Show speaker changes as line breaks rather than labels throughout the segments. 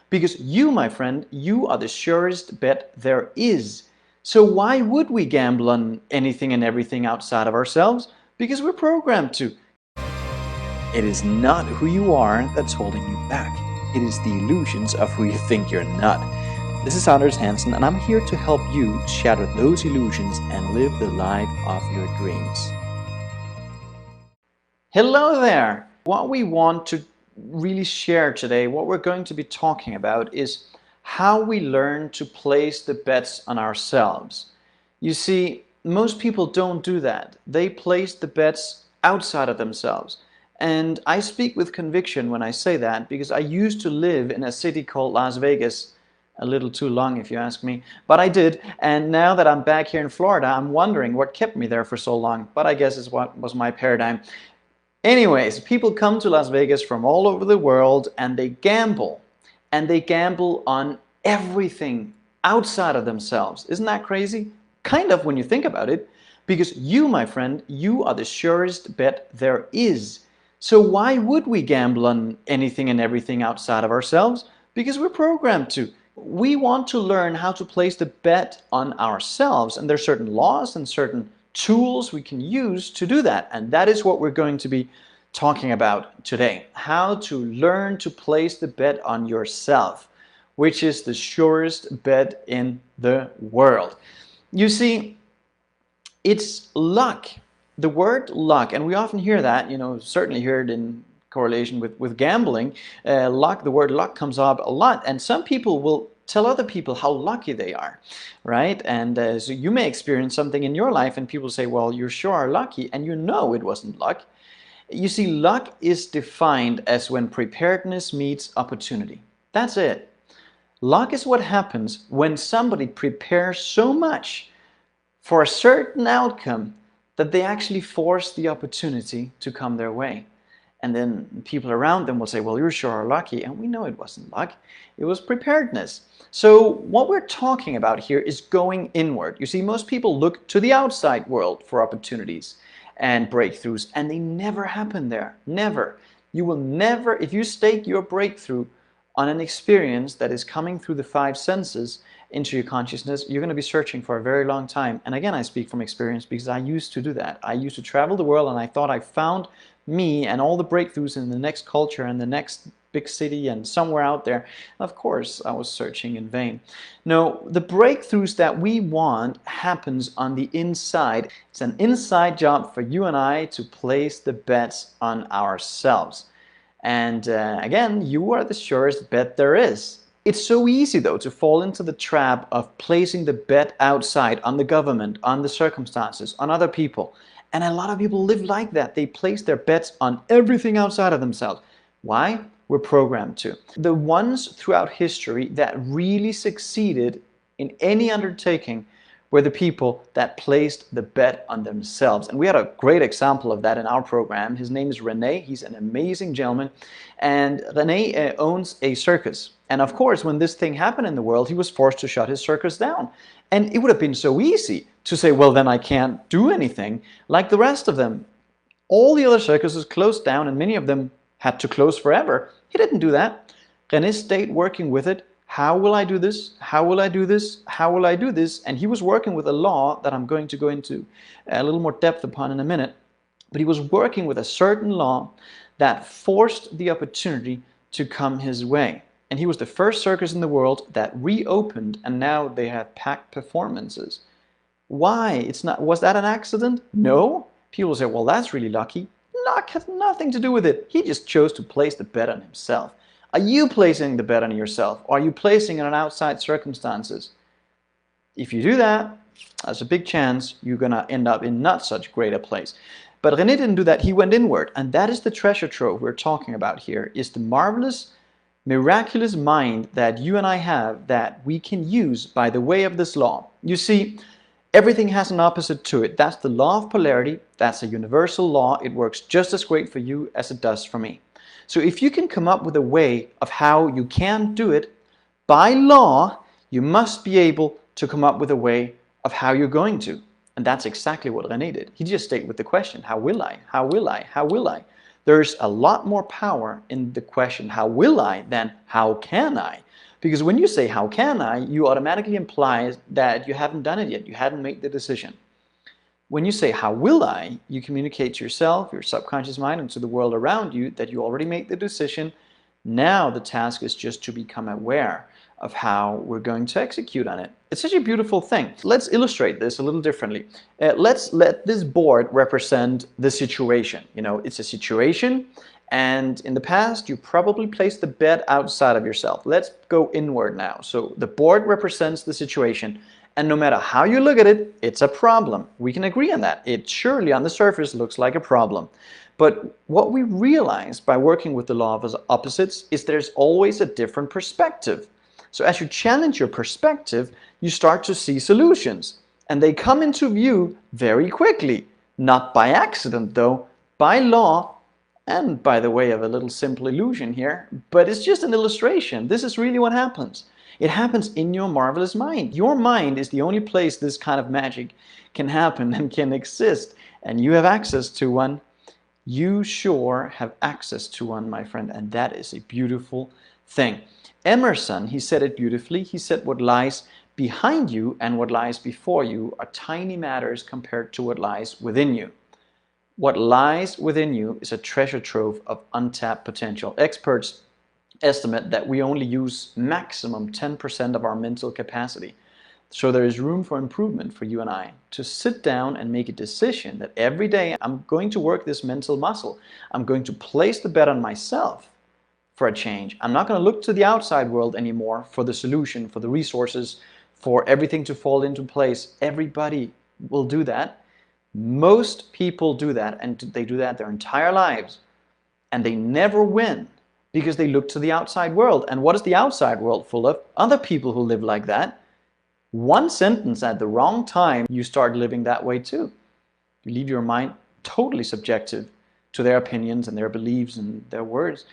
Because you, my friend, you are the surest bet there is. So why would we gamble on anything and everything outside of ourselves? Because we're programmed to. It is not who you are that's holding you back. It is the illusions of who you think you're not. This is Anders Hansen, and I'm here to help you shatter those illusions and live the life of your dreams. Hello there! What we want to really share today, what we're going to be talking about, is how we learn to place the bets on ourselves. You see, most people don't do that. They place the bets outside of themselves. And I speak with conviction when I say that, because I used to live in a city called Las Vegas. A little too long if you ask me, but I did. And now that I'm back here in Florida, I'm wondering what kept me there for so long, but I guess it's what was my paradigm. Anyways, people come to Las Vegas from all over the world and they gamble on everything outside of themselves. Isn't that crazy? Kind of when you think about it, because you, my friend, you are the surest bet there is. So why would we gamble on anything and everything outside of ourselves? Because we're programmed to. We want to learn how to place the bet on ourselves, and there's certain laws and certain tools we can use to do that, and that is what we're going to be talking about today. How to learn to place the bet on yourself, which is the surest bet in the world. You see, it's luck. The word luck, and we often hear that, certainly hear it in correlation with gambling. Luck, the word luck comes up a lot, and some people will tell other people how lucky they are, right? And so you may experience something in your life and people say, well, you sure are lucky, and you know it wasn't luck. You see, luck is defined as when preparedness meets opportunity. That's it. Luck is what happens when somebody prepares so much for a certain outcome that they actually force the opportunity to come their way. And then people around them will say, well, you sure are lucky. And we know it wasn't luck. It was preparedness. So what we're talking about here is going inward. You see, most people look to the outside world for opportunities and breakthroughs, and they never happen there. Never. You will never, if you stake your breakthrough on an experience that is coming through the five senses into your consciousness, you're going to be searching for a very long time. And again, I speak from experience because I used to do that. I used to travel the world and I thought I found me and all the breakthroughs in the next culture and the next big city and somewhere out there. Of course, I was searching in vain. No, the breakthroughs that we want happens on the inside. It's an inside job for you and I to place the bets on ourselves. And again, you are the surest bet there is. It's so easy, though, to fall into the trap of placing the bet outside on the government, on the circumstances, on other people. And a lot of people live like that. They place their bets on everything outside of themselves. Why? We're programmed to. The ones throughout history that really succeeded in any undertaking were the people that placed the bet on themselves. And we had a great example of that in our program. His name is Rene. He's an amazing gentleman. And Rene owns a circus. And of course, when this thing happened in the world, he was forced to shut his circus down. And it would have been so easy to say, well, then I can't do anything like the rest of them. All the other circuses closed down, and many of them had to close forever. He didn't do that. Rene stayed working with it. How will I do this? How will I do this? How will I do this? And he was working with a law that I'm going to go into a little more depth upon in a minute. But he was working with a certain law that forced the opportunity to come his way. And he was the first circus in the world that reopened, and now they have packed performances. Why? Was that an accident? No. People say, well, that's really lucky. Luck has nothing to do with it. He just chose to place the bet on himself. Are you placing the bet on yourself? Or are you placing it on outside circumstances? If you do that, there's a big chance you're going to end up in not such great a place. But Rene didn't do that. He went inward. And that is the treasure trove we're talking about here, is the marvelous, miraculous mind that you and I have that we can use by the way of this law. You see, everything has an opposite to it. That's the law of polarity. That's a universal law. It works just as great for you as it does for me. So if you can come up with a way of how you can do it, by law, you must be able to come up with a way of how you're going to. And that's exactly what Rene did. He just stayed with the question, how will I? How will I? How will I? There's a lot more power in the question, how will I, than how can I? Because when you say, how can I, you automatically imply that you haven't done it yet. You hadn't made the decision. When you say, how will I, you communicate to yourself, your subconscious mind, and to the world around you that you already made the decision. Now the task is just to become aware of how we're going to execute on it. It's such a beautiful thing. Let's illustrate this a little differently. Let's let this board represent the situation. You know, it's a situation, and in the past you probably placed the bet outside of yourself. Let's go inward now. So the board represents the situation, and no matter how you look at it, it's a problem. We can agree on that. It surely on the surface looks like a problem. But what we realize by working with the law of opposites is there's always a different perspective. So as you challenge your perspective, you start to see solutions. And they come into view very quickly. Not by accident though, by law, and by the way of a little simple illusion here, but it's just an illustration. This is really what happens. It happens in your marvelous mind. Your mind is the only place this kind of magic can happen and can exist. And you have access to one. You sure have access to one, my friend, and that is a beautiful thing. Emerson, he said it beautifully. He said what lies behind you and what lies before you are tiny matters compared to what lies within you. What lies within you is a treasure trove of untapped potential. Experts estimate that we only use maximum 10% of our mental capacity. So there is room for improvement for you and I to sit down and make a decision that every day I'm going to work this mental muscle. I'm going to place the bet on myself for a change. I'm not going to look to the outside world anymore for the solution, for the resources, for everything to fall into place. Everybody will do that. Most people do that, and they do that their entire lives. And they never win because they look to the outside world. And what is the outside world full of? Other people who live like that. One sentence at the wrong time, you start living that way too. You leave your mind totally subjective to their opinions and their beliefs and their words.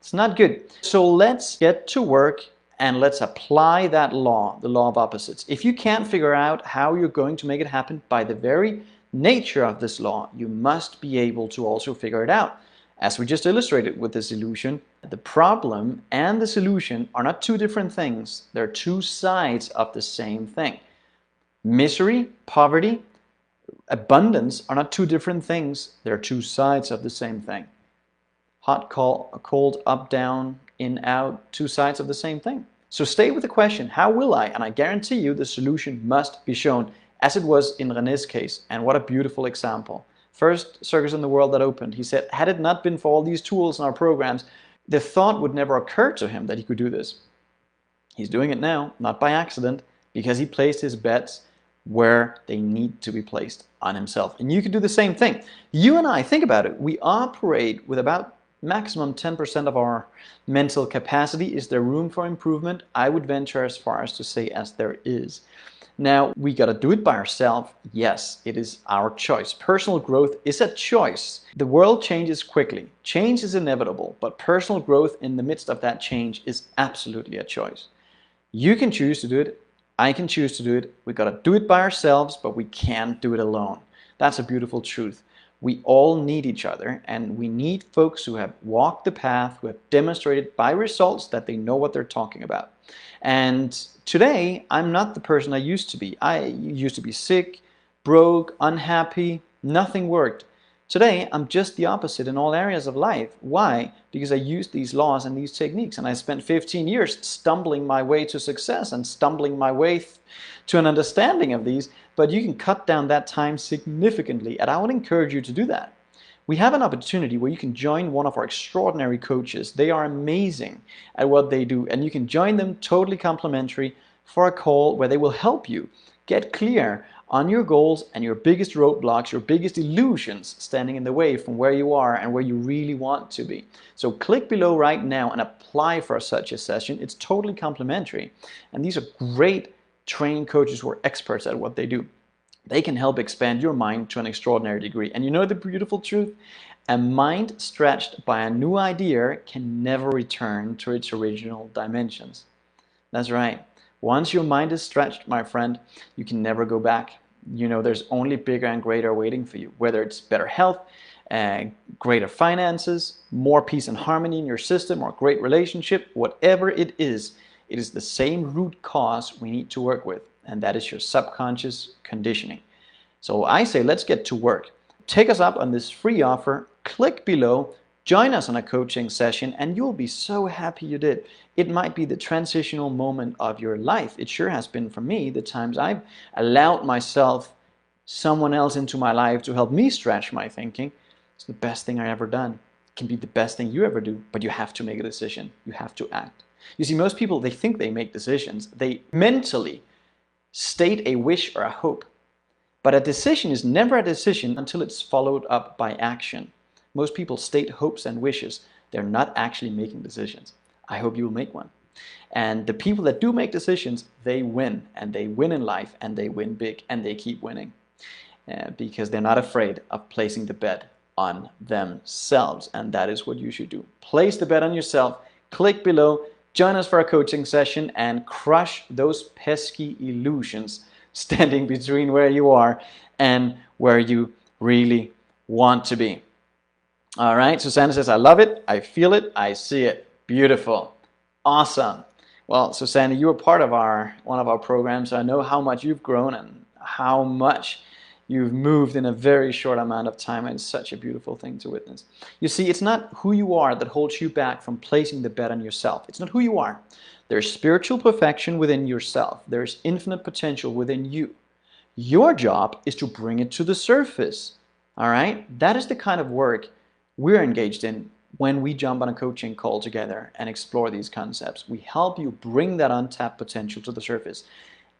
It's not good. So let's get to work and let's apply that law, the law of opposites. If you can't figure out how you're going to make it happen by the very nature of this law, you must be able to also figure it out. As we just illustrated with this illusion, the problem and the solution are not two different things. They're two sides of the same thing. Misery, poverty, abundance are not two different things. They're two sides of the same thing. Hot, cold, up, down, in, out, two sides of the same thing. So stay with the question, how will I? And I guarantee you the solution must be shown, as it was in René's case. And what a beautiful example. First circus in the world that opened. He said, had it not been for all these tools in our programs, the thought would never occur to him that he could do this. He's doing it now, not by accident, because he placed his bets where they need to be placed, on himself. And you can do the same thing. You and I, think about it, we operate with about maximum 10% of our mental capacity. Is there room for improvement? I would venture as far as to say as there is. Now, we got to do it by ourselves. Yes, it is our choice. Personal growth is a choice. The world changes quickly. Change is inevitable, but personal growth in the midst of that change is absolutely a choice. You can choose to do it. I can choose to do it. We got to do it by ourselves, but we can't do it alone. That's a beautiful truth. We all need each other, and we need folks who have walked the path, who have demonstrated by results that they know what they're talking about. And today, I'm not the person I used to be. I used to be sick, broke, unhappy, nothing worked. Today, I'm just the opposite in all areas of life. Why? Because I used these laws and these techniques, and I spent 15 years stumbling my way to success and stumbling my way to an understanding of these. But you can cut down that time significantly, and I would encourage you to do that. We have an opportunity where you can join one of our extraordinary coaches. They are amazing at what they do, and you can join them totally complimentary for a call where they will help you get clear on your goals and your biggest roadblocks, your biggest illusions standing in the way from where you are and where you really want to be. So click below right now and apply for such a session. It's totally complimentary, and these are great trained coaches who are experts at what they do. They can help expand your mind to an extraordinary degree. And you know the beautiful truth? A mind stretched by a new idea can never return to its original dimensions. That's right. Once your mind is stretched, my friend, you can never go back. You know, there's only bigger and greater waiting for you. Whether it's better health, greater finances, more peace and harmony in your system, or great relationship, whatever it is the same root cause we need to work with, and that is your subconscious conditioning. So I say, let's get to work. Take us up on this free offer, click below, join us on a coaching session, and you'll be so happy you did. It might be the transitional moment of your life. It sure has been for me, the times I've allowed myself someone else into my life to help me stretch my thinking. It's the best thing I've ever done. It can be the best thing you ever do, but you have to make a decision. You have to act. You see, most people, they think they make decisions. They mentally state a wish or a hope. But a decision is never a decision until it's followed up by action. Most people state hopes and wishes. They're not actually making decisions. I hope you'll make one. And the people that do make decisions, they win. And they win in life, and they win big, and they keep winning. Because they're not afraid of placing the bet on themselves. And that is what you should do. Place the bet on yourself. Click below. Join us for a coaching session and crush those pesky illusions standing between where you are and where you really want to be. All right, Susanna says, I love it, I feel it, I see it. Beautiful. Awesome. Well, Susanna, you were part of one of our programs, so I know how much you've grown and how much you've moved in a very short amount of time, and it's such a beautiful thing to witness. You see, it's not who you are that holds you back from placing the bet on yourself. It's not who you are. There's spiritual perfection within yourself. There's infinite potential within you. Your job is to bring it to the surface. All right? That is the kind of work we're engaged in when we jump on a coaching call together and explore these concepts. We help you bring that untapped potential to the surface,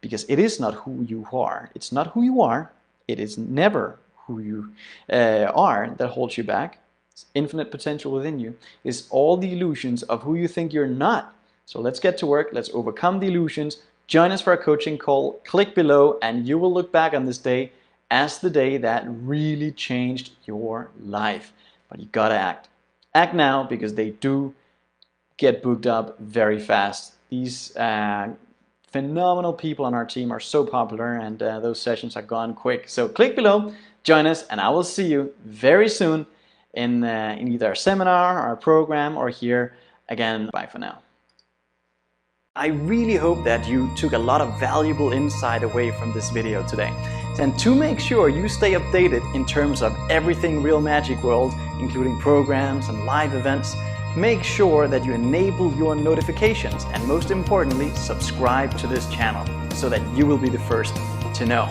because it is not who you are. It's not who you are. It is never who you are that holds you back. It's infinite potential within you. It's all the illusions of who you think you're not. So let's get to work. Let's overcome the illusions. Join us for a coaching call. Click below, and you will look back on this day as the day that really changed your life. But you gotta act. Act now, because they do get booked up very fast. These phenomenal people on our team are so popular, and those sessions are gone quick. So click below, join us, and I will see you very soon in either a seminar or a program or here again. Bye for now. I really hope that you took a lot of valuable insight away from this video today. And to make sure you stay updated in terms of everything Real Magic World, including programs and live events, make sure that you enable your notifications, and most importantly, subscribe to this channel so that you will be the first to know.